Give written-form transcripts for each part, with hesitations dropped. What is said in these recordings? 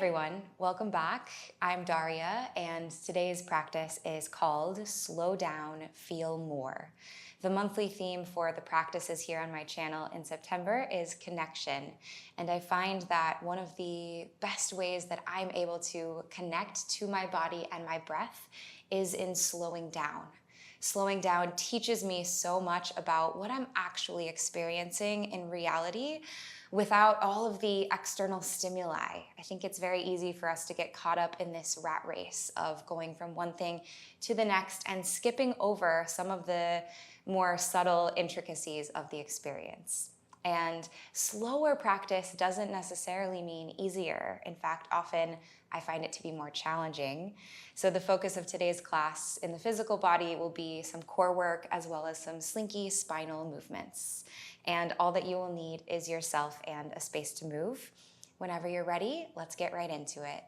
everyone, welcome back. I'm Daria, and today's practice is called Slow Down, Feel More. The monthly theme for the practices here on my channel in September is connection, and I find that one of the best ways that I'm able to connect to my body and my breath is in slowing down. Slowing down teaches me so much about what I'm actually experiencing in reality without all of the external stimuli. I think it's very easy for us to get caught up in this rat race of going from one thing to the next and skipping over some of the more subtle intricacies of the experience. And slower practice doesn't necessarily mean easier. In fact, often I find it to be more challenging. So the focus of today's class in the physical body will be some core work as well as some slinky spinal movements. And all that you will need is yourself and a space to move. Whenever you're ready, let's get right into it.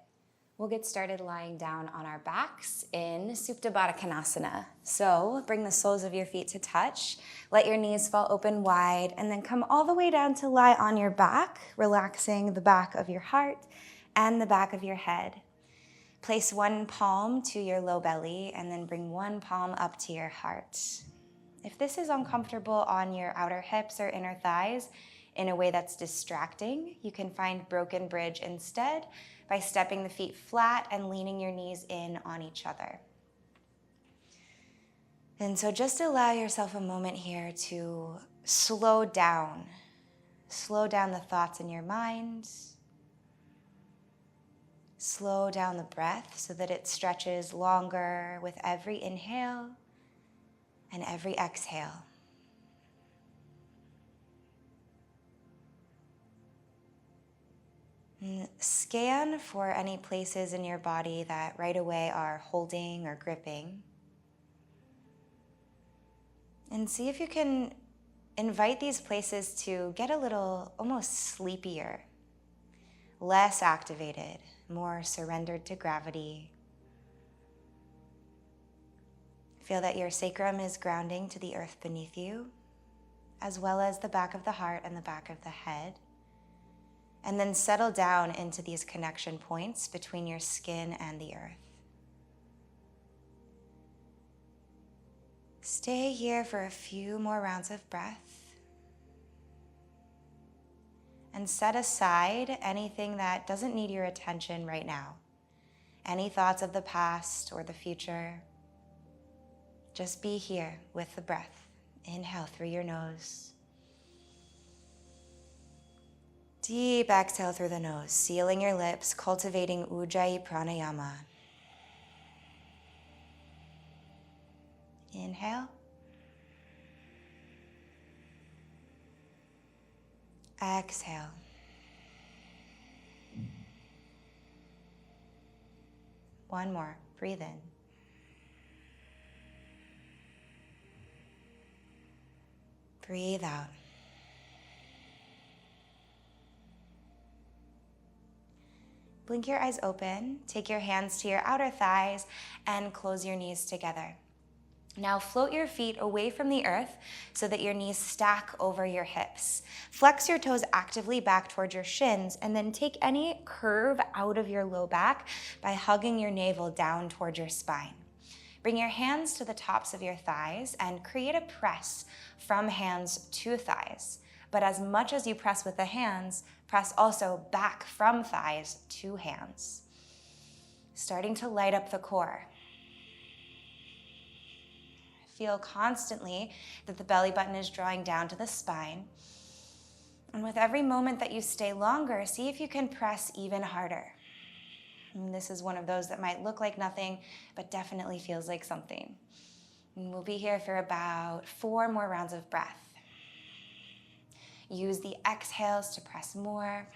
We'll get started lying down on our backs in Supta Baddha Konasana. So bring the soles of your feet to touch, let your knees fall open wide, and then come all the way down to lie on your back, relaxing the back of your heart and the back of your head. Place one palm to your low belly and then bring one palm up to your heart. If this is uncomfortable on your outer hips or inner thighs in a way that's distracting, you can find broken bridge instead by stepping the feet flat and leaning your knees in on each other. And so just allow yourself a moment here to slow down. Slow down the thoughts in your mind. Slow down the breath so that it stretches longer with every inhale and every exhale. And scan for any places in your body that right away are holding or gripping. And see if you can invite these places to get a little almost sleepier, less activated, more surrendered to gravity. Feel that your sacrum is grounding to the earth beneath you, as well as the back of the heart and the back of the head. And then settle down into these connection points between your skin and the earth. Stay here for a few more rounds of breath. And set aside anything that doesn't need your attention right now. Any thoughts of the past or the future. Just be here with the breath. Inhale through your nose. Deep exhale through the nose, sealing your lips, cultivating Ujjayi Pranayama. Inhale. Exhale. One more. Breathe in. Breathe out. Blink your eyes open, take your hands to your outer thighs, and close your knees together. Now float your feet away from the earth so that your knees stack over your hips. Flex your toes actively back towards your shins, and then take any curve out of your low back by hugging your navel down towards your spine. Bring your hands to the tops of your thighs and create a press from hands to thighs. But as much as you press with the hands, press also back from thighs to hands. Starting to light up the core. Feel constantly that the belly button is drawing down to the spine. And with every moment that you stay longer, see if you can press even harder. And this is one of those that might look like nothing, but definitely feels like something. And we'll be here for about 4 more rounds of breath. Use the exhales to press more.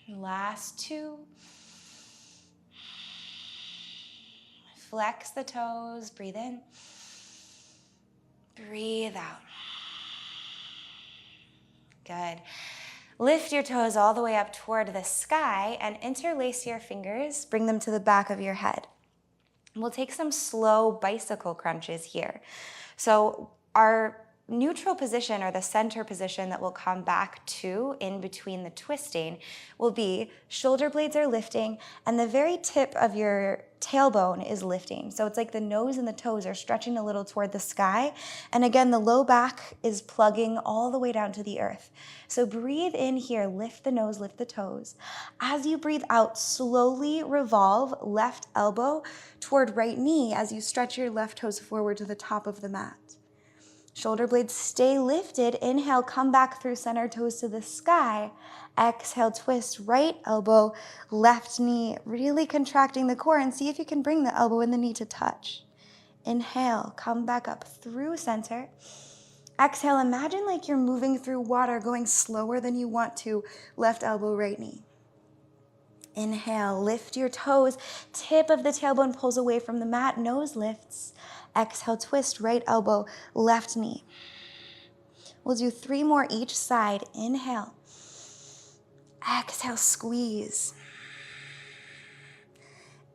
Last 2. Flex the toes, breathe in. Breathe out. Good. Lift your toes all the way up toward the sky and interlace your fingers, bring them to the back of your head. We'll take some slow bicycle crunches here. So our neutral position, or the center position that we'll come back to in between the twisting, will be shoulder blades are lifting and the very tip of your tailbone is lifting. So it's like the nose and the toes are stretching a little toward the sky. And again, the low back is plugging all the way down to the earth. So breathe in here, lift the nose, lift the toes. As you breathe out, slowly revolve left elbow toward right knee as you stretch your left toes forward to the top of the mat. Shoulder blades stay lifted. Inhale, come back through center toes to the sky. Exhale, twist right elbow, left knee, really contracting the core, and see if you can bring the elbow and the knee to touch. Inhale, come back up through center. Exhale, imagine like you're moving through water, going slower than you want to. Left elbow, right knee. Inhale, lift your toes. Tip of the tailbone pulls away from the mat, nose lifts. Exhale, twist right elbow, left knee. We'll do 3 more each side. Inhale. Exhale, squeeze.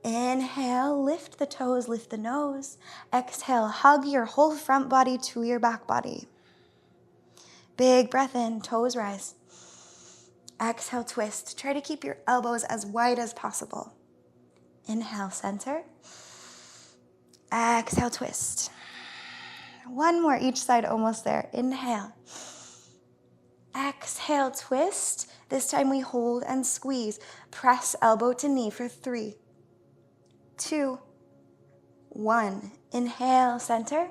Inhale, lift the toes, lift the nose. Exhale, hug your whole front body to your back body. Big breath in, toes rise. Exhale, twist. Try to keep your elbows as wide as possible. Inhale, center. Exhale, twist. 1 more each side, almost there. Inhale. Exhale, twist. This time we hold and squeeze. Press elbow to knee for 3, 2, 1. Inhale, center.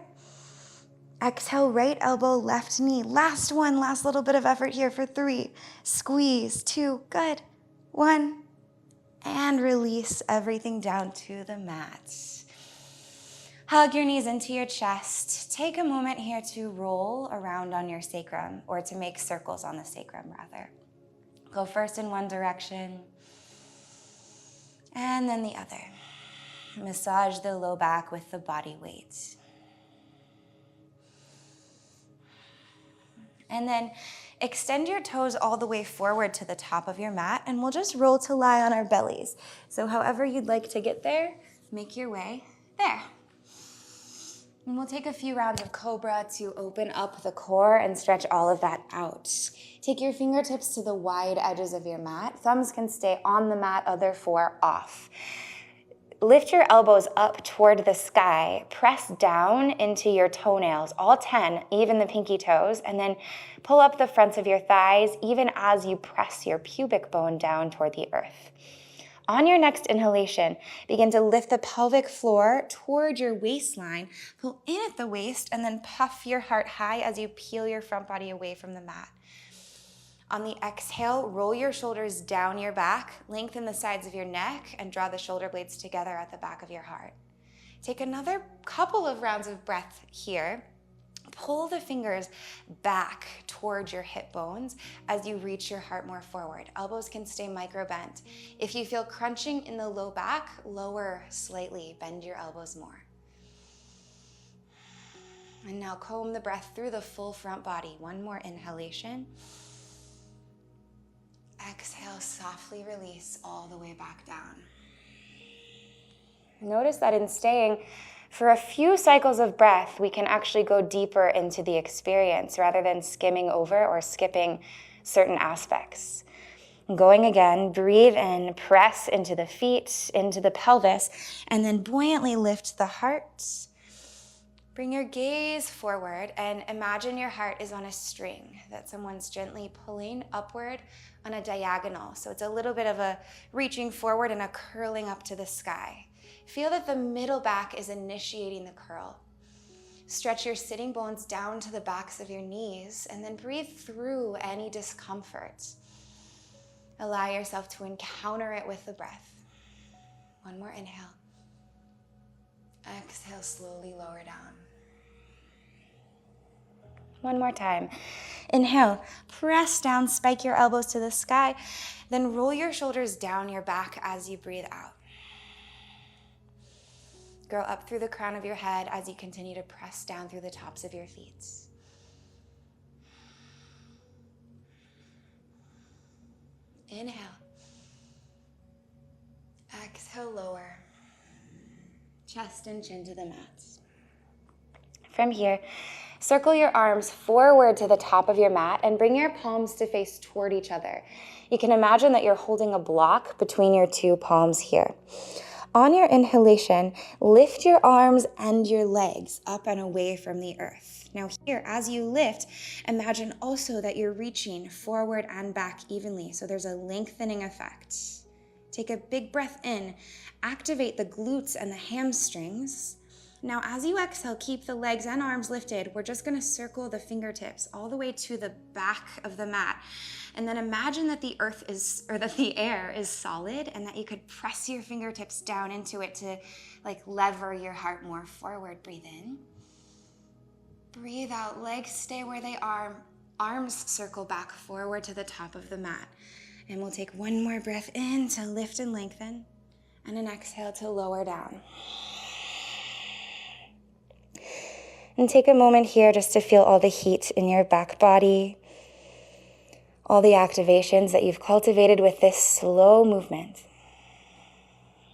Exhale, right elbow, left knee. Last one, last little bit of effort here for 3. Squeeze, 2, good. 1. And release everything down to the mat. Hug your knees into your chest. Take a moment here to roll around on your sacrum, or to make circles on the sacrum, rather. Go first in one direction, and then the other. Massage the low back with the body weight. And then extend your toes all the way forward to the top of your mat, and we'll just roll to lie on our bellies. So however you'd like to get there, make your way there. And we'll take a few rounds of Cobra to open up the core and stretch all of that out. Take your fingertips to the wide edges of your mat. Thumbs can stay on the mat, other 4 off. Lift your elbows up toward the sky. Press down into your toenails, all 10, even the pinky toes, and then pull up the fronts of your thighs, even as you press your pubic bone down toward the earth. On your next inhalation, begin to lift the pelvic floor toward your waistline, pull in at the waist, and then puff your heart high as you peel your front body away from the mat. On the exhale, roll your shoulders down your back, lengthen the sides of your neck, and draw the shoulder blades together at the back of your heart. Take another couple of rounds of breath here. Pull the fingers back towards your hip bones as you reach your heart more forward. Elbows can stay micro-bent. If you feel crunching in the low back, lower slightly. Bend your elbows more. And now comb the breath through the full front body. 1 more inhalation. Exhale, softly release all the way back down. Notice that in staying for a few cycles of breath, we can actually go deeper into the experience rather than skimming over or skipping certain aspects. Going again, breathe in, press into the feet, into the pelvis, and then buoyantly lift the heart. Bring your gaze forward and imagine your heart is on a string that someone's gently pulling upward on a diagonal. So it's a little bit of a reaching forward and a curling up to the sky. Feel that the middle back is initiating the curl. Stretch your sitting bones down to the backs of your knees and then breathe through any discomfort. Allow yourself to encounter it with the breath. 1 more inhale. Exhale, slowly lower down. 1 more time. Inhale, press down, spike your elbows to the sky, then roll your shoulders down your back as you breathe out. Grow up through the crown of your head as you continue to press down through the tops of your feet. Inhale. Exhale, lower. Chest and chin to the mat. From here, Circle your arms forward to the top of your mat and bring your palms to face toward each other. You can imagine that you're holding a block between your two palms here. On your inhalation, lift your arms and your legs up and away from the earth. Now here, as you lift, imagine also that you're reaching forward and back evenly, so there's a lengthening effect. Take a big breath in, activate the glutes and the hamstrings. Now, as you exhale, keep the legs and arms lifted. We're just gonna circle the fingertips all the way to the back of the mat. And then imagine that the air is solid and that you could press your fingertips down into it to lever your heart more forward. Breathe in. Breathe out, legs stay where they are. Arms circle back forward to the top of the mat. And we'll take one more breath in to lift and lengthen, and an exhale to lower down. And take a moment here just to feel all the heat in your back body, all the activations that you've cultivated with this slow movement.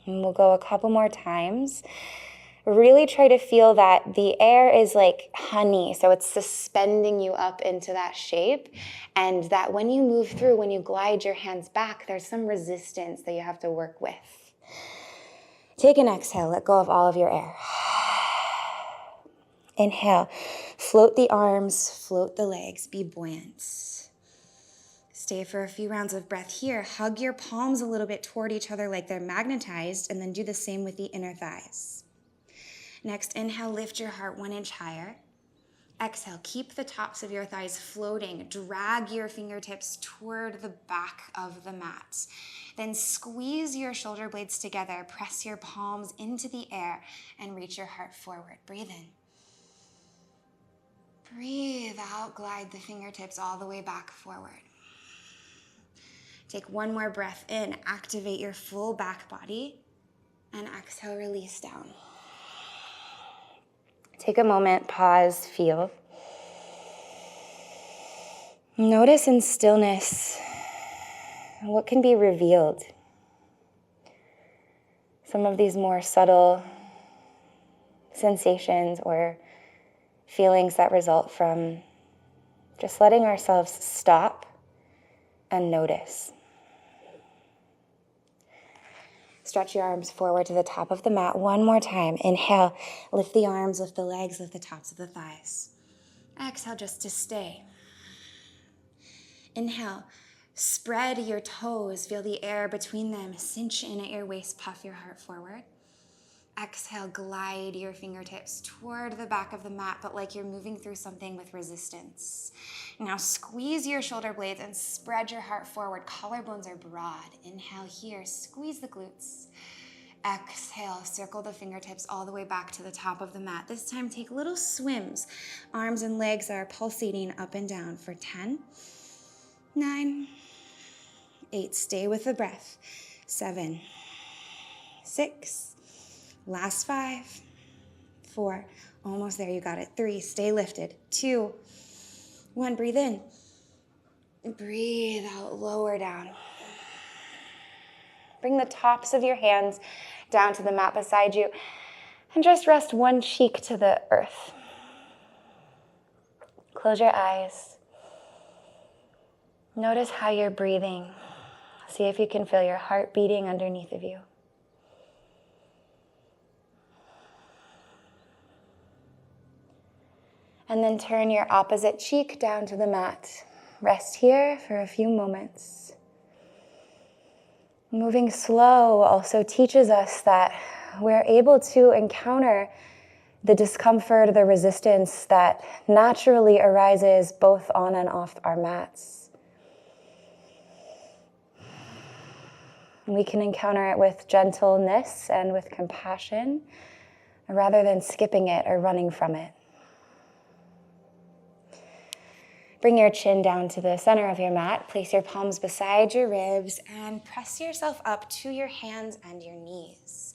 And we'll go a couple more times. Really try to feel that the air is like honey, so it's suspending you up into that shape, and that when you move through, when you glide your hands back, there's some resistance that you have to work with. Take an exhale, let go of all of your air. Inhale, float the arms, float the legs, be buoyant. Stay for a few rounds of breath here. Hug your palms a little bit toward each other like they're magnetized, and then do the same with the inner thighs. Next, inhale, lift your heart 1 inch higher. Exhale, keep the tops of your thighs floating. Drag your fingertips toward the back of the mat. Then squeeze your shoulder blades together, press your palms into the air, and reach your heart forward. Breathe in. Breathe out, glide the fingertips all the way back forward. Take one more breath in, activate your full back body, and exhale, release down. Take a moment, pause, feel. Notice in stillness what can be revealed. Some of these more subtle sensations or feelings that result from just letting ourselves stop and notice. Stretch your arms forward to the top of the mat one more time. Inhale, lift the arms, lift the legs, lift the tops of the thighs. Exhale just to stay. Inhale, spread your toes, feel the air between them, cinch in at your waist, puff your heart forward. Exhale, glide your fingertips toward the back of the mat, but like you're moving through something with resistance. Now squeeze your shoulder blades and spread your heart forward. Collarbones are broad. Inhale here, squeeze the glutes. Exhale, circle the fingertips all the way back to the top of the mat. This time take little swims. Arms and legs are pulsating up and down for 10, 9, 8. Stay with the breath. 7, 6, last 5, 4, almost there, you got it. 3, stay lifted. 2, 1, breathe in. Breathe out, lower down. Bring the tops of your hands down to the mat beside you and just rest one cheek to the earth. Close your eyes. Notice how you're breathing. See if you can feel your heart beating underneath of you. And then turn your opposite cheek down to the mat. Rest here for a few moments. Moving slow also teaches us that we're able to encounter the discomfort, the resistance that naturally arises both on and off our mats. We can encounter it with gentleness and with compassion, rather than skipping it or running from it. Bring your chin down to the center of your mat. Place your palms beside your ribs and press yourself up to your hands and your knees.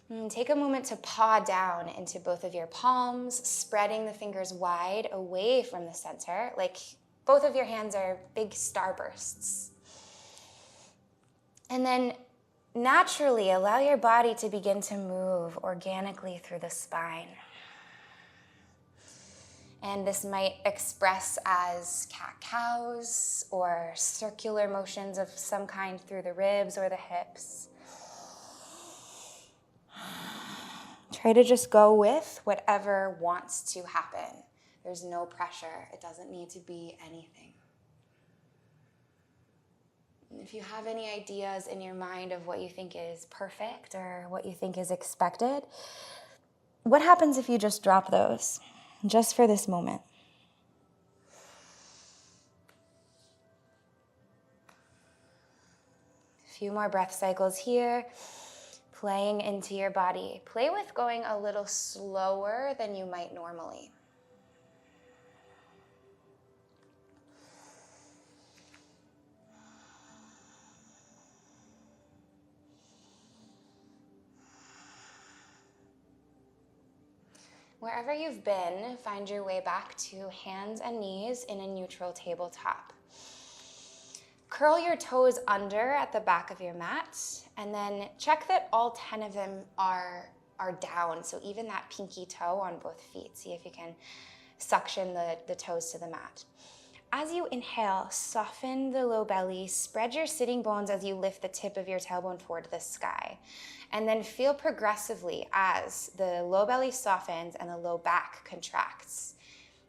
And take a moment to paw down into both of your palms, spreading the fingers wide away from the center, like both of your hands are big starbursts. And then naturally allow your body to begin to move organically through the spine. And this might express as cat-cows or circular motions of some kind through the ribs or the hips. Try to just go with whatever wants to happen. There's no pressure. It doesn't need to be anything. If you have any ideas in your mind of what you think is perfect or what you think is expected, what happens if you just drop those, just for this moment? A few more breath cycles here, playing into your body. Play with going a little slower than you might normally. Wherever you've been, find your way back to hands and knees in a neutral tabletop. Curl your toes under at the back of your mat, and then check that all 10 of them are down, so even that pinky toe on both feet. See if you can suction the toes to the mat. As you inhale, soften the low belly, spread your sitting bones as you lift the tip of your tailbone toward the sky. And then feel progressively as the low belly softens and the low back contracts.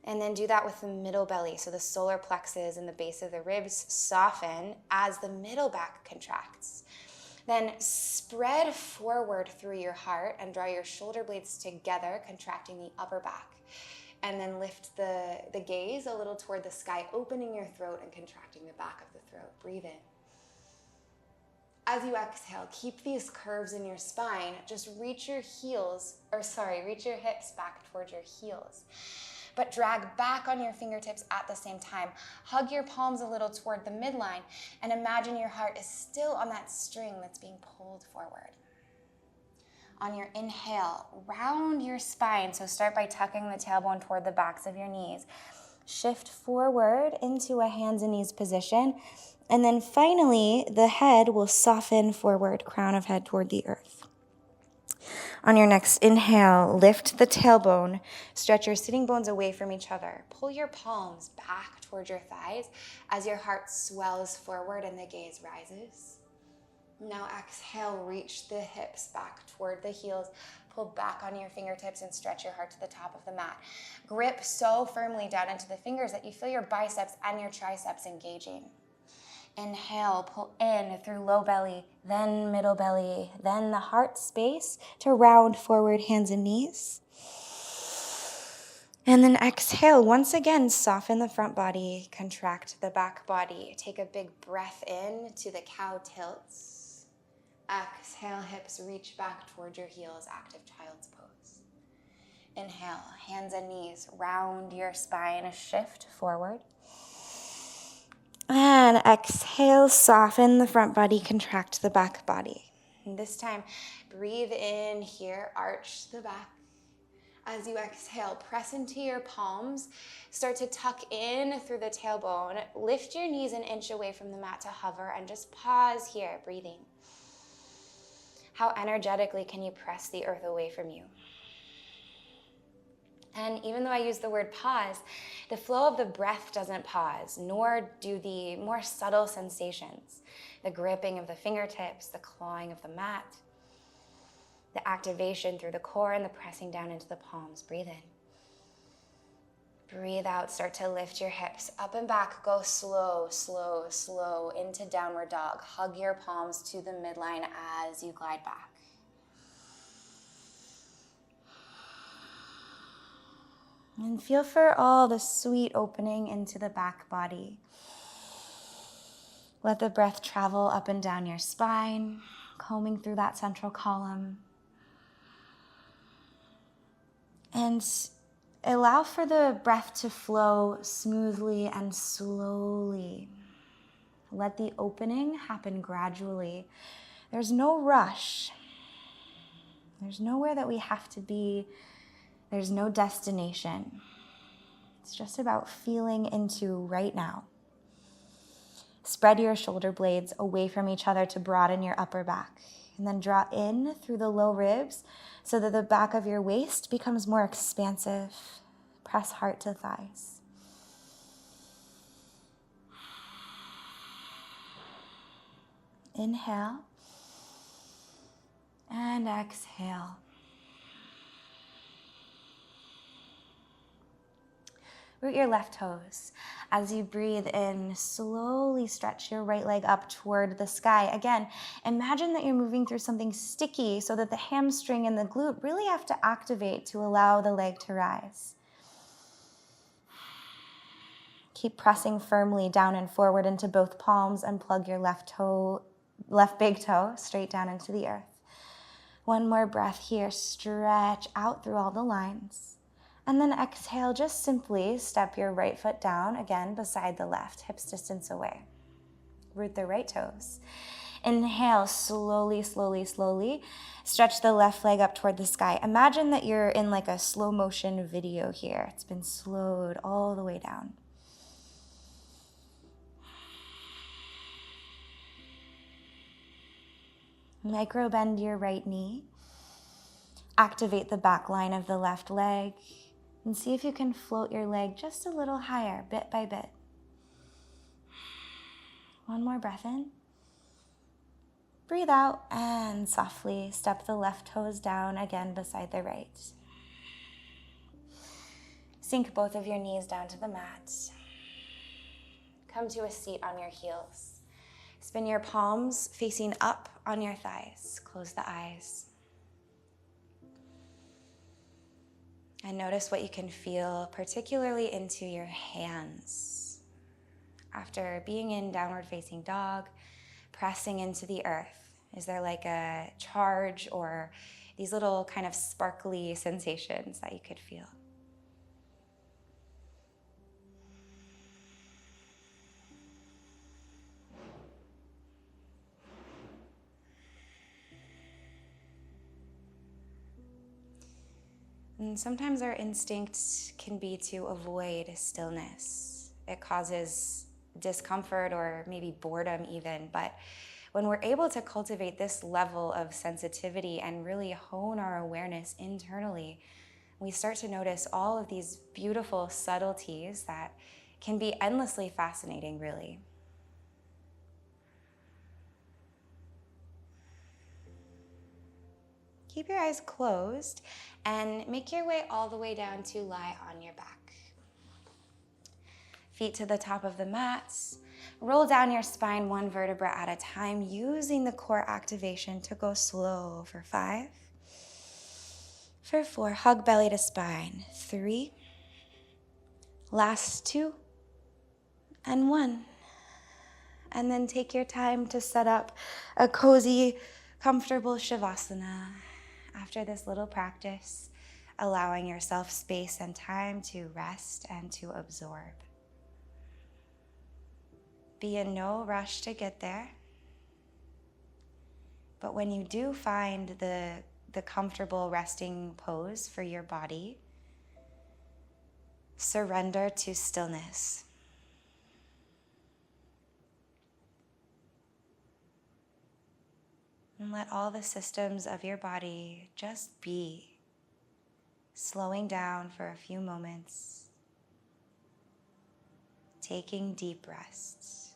And then do that with the middle belly. So the solar plexus and the base of the ribs soften as the middle back contracts. Then spread forward through your heart and draw your shoulder blades together, contracting the upper back. And then lift the gaze a little toward the sky, opening your throat and contracting the back of the throat. Breathe in. As you exhale, keep these curves in your spine. Just reach your hips back towards your heels. But drag back on your fingertips at the same time. Hug your palms a little toward the midline and imagine your heart is still on that string that's being pulled forward. On your inhale, round your spine. So start by tucking the tailbone toward the backs of your knees. Shift forward into a hands and knees position. And then finally, the head will soften forward, crown of head toward the earth. On your next inhale, lift the tailbone. Stretch your sitting bones away from each other. Pull your palms back toward your thighs as your heart swells forward and the gaze rises. Now exhale, reach the hips back toward the heels. Pull back on your fingertips and stretch your heart to the top of the mat. Grip so firmly down into the fingers that you feel your biceps and your triceps engaging. Inhale, pull in through low belly, then middle belly, then the heart space to round forward hands and knees. And then exhale, once again, soften the front body, contract the back body. Take a big breath in to the cow tilts. Exhale, hips reach back toward your heels, active child's pose. Inhale, hands and knees, round your spine, shift forward. And exhale, soften the front body, contract the back body. And this time, breathe in here, arch the back. As you exhale, press into your palms. Start to tuck in through the tailbone. Lift your knees an inch away from the mat to hover and just pause here, breathing. How energetically can you press the earth away from you? And even though I use the word pause, the flow of the breath doesn't pause, nor do the more subtle sensations. The gripping of the fingertips, the clawing of the mat, the activation through the core and the pressing down into the palms. Breathe in. Breathe out, start to lift your hips up and back. Go slow, slow, slow into downward dog. Hug your palms to the midline as you glide back. And feel for all the sweet opening into the back body. Let the breath travel up and down your spine, combing through that central column. And allow for the breath to flow smoothly and slowly. Let the opening happen gradually. There's no rush. There's nowhere that we have to be. There's no destination. It's just about feeling into right now. Spread your shoulder blades away from each other to broaden your upper back. And then draw in through the low ribs so that the back of your waist becomes more expansive. Press heart to thighs. Inhale and exhale. Root your left toes. As you breathe in, slowly stretch your right leg up toward the sky. Again, imagine that you're moving through something sticky so that the hamstring and the glute really have to activate to allow the leg to rise. Keep pressing firmly down and forward into both palms and plug your left big toe straight down into the earth. One more breath here. Stretch out through all the lines. And then exhale, just simply step your right foot down, again, beside the left, hips distance away. Root the right toes. Inhale, slowly, slowly, slowly. Stretch the left leg up toward the sky. Imagine that you're in like a slow motion video here. It's been slowed all the way down. Micro bend your right knee. Activate the back line of the left leg. And see if you can float your leg just a little higher, bit by bit. One more breath in. Breathe out and softly step the left toes down again beside the right. Sink both of your knees down to the mat. Come to a seat on your heels. Spin your palms facing up on your thighs. Close the eyes. And notice what you can feel, particularly into your hands. After being in downward facing dog, pressing into the earth, is there like a charge or these little kind of sparkly sensations that you could feel? And sometimes our instinct can be to avoid stillness. It causes discomfort or maybe boredom even, but when we're able to cultivate this level of sensitivity and really hone our awareness internally, we start to notice all of these beautiful subtleties that can be endlessly fascinating, really. Keep your eyes closed and make your way all the way down to lie on your back. Feet to the top of the mat. Roll down your spine one vertebra at a time, using the core activation to go slow for 5. For 4, hug belly to spine. 3. Last 2. And 1. And then take your time to set up a cozy, comfortable Shavasana. After this little practice, allowing yourself space and time to rest and to absorb. Be in no rush to get there. But when you do find the comfortable resting pose for your body, surrender to stillness. And let all the systems of your body just be, slowing down for a few moments, taking deep rests.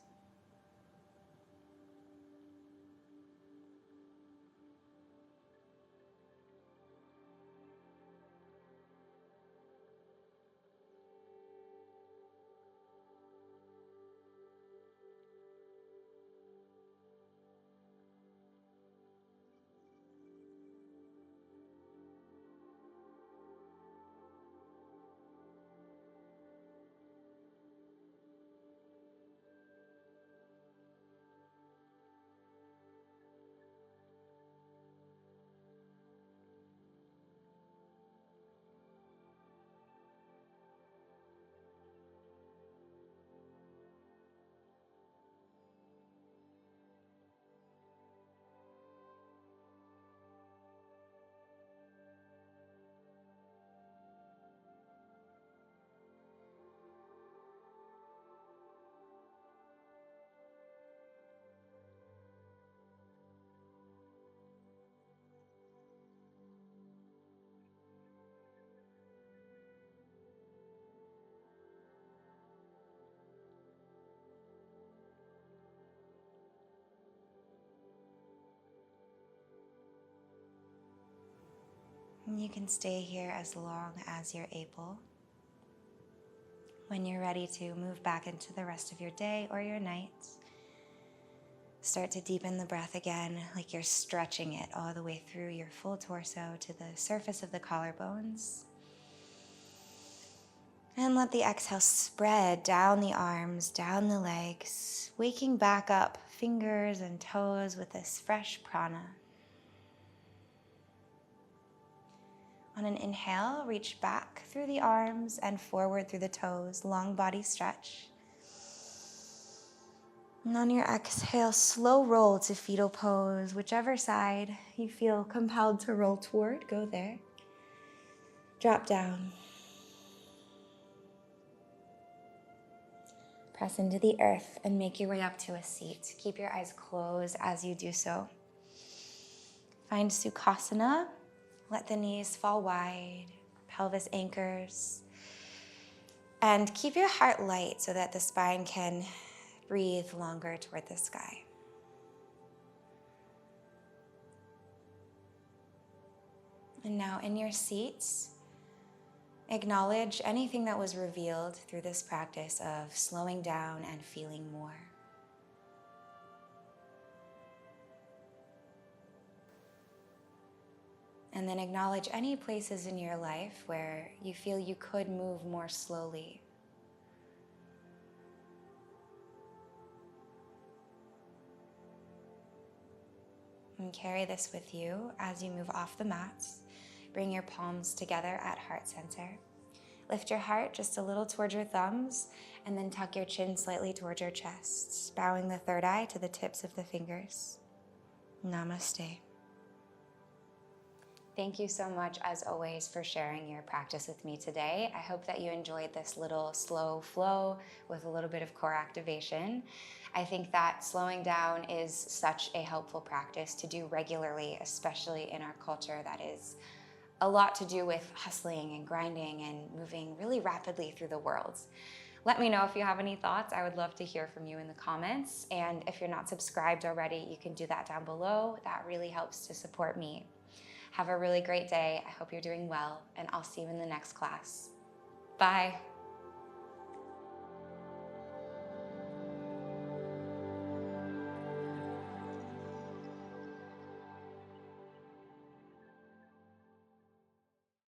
You can stay here as long as you're able. When you're ready to move back into the rest of your day or your night, start to deepen the breath again, like you're stretching it all the way through your full torso to the surface of the collarbones. And let the exhale spread down the arms, down the legs, waking back up fingers and toes with this fresh prana. On an inhale, reach back through the arms and forward through the toes, long body stretch. And on your exhale, slow roll to fetal pose, whichever side you feel compelled to roll toward, go there. Drop down. Press into the earth and make your way up to a seat. Keep your eyes closed as you do so. Find Sukhasana. Let the knees fall wide, pelvis anchors. And keep your heart light so that the spine can breathe longer toward the sky. And now in your seats, acknowledge anything that was revealed through this practice of slowing down and feeling more. And then acknowledge any places in your life where you feel you could move more slowly. And carry this with you as you move off the mat. Bring your palms together at heart center. Lift your heart just a little towards your thumbs, and then tuck your chin slightly towards your chest, bowing the third eye to the tips of the fingers. Namaste. Thank you so much, as always, for sharing your practice with me today. I hope that you enjoyed this little slow flow with a little bit of core activation. I think that slowing down is such a helpful practice to do regularly, especially in our culture that is a lot to do with hustling and grinding and moving really rapidly through the world. Let me know if you have any thoughts. I would love to hear from you in the comments. And if you're not subscribed already, you can do that down below. That really helps to support me. Have a really great day. I hope you're doing well, and I'll see you in the next class. Bye.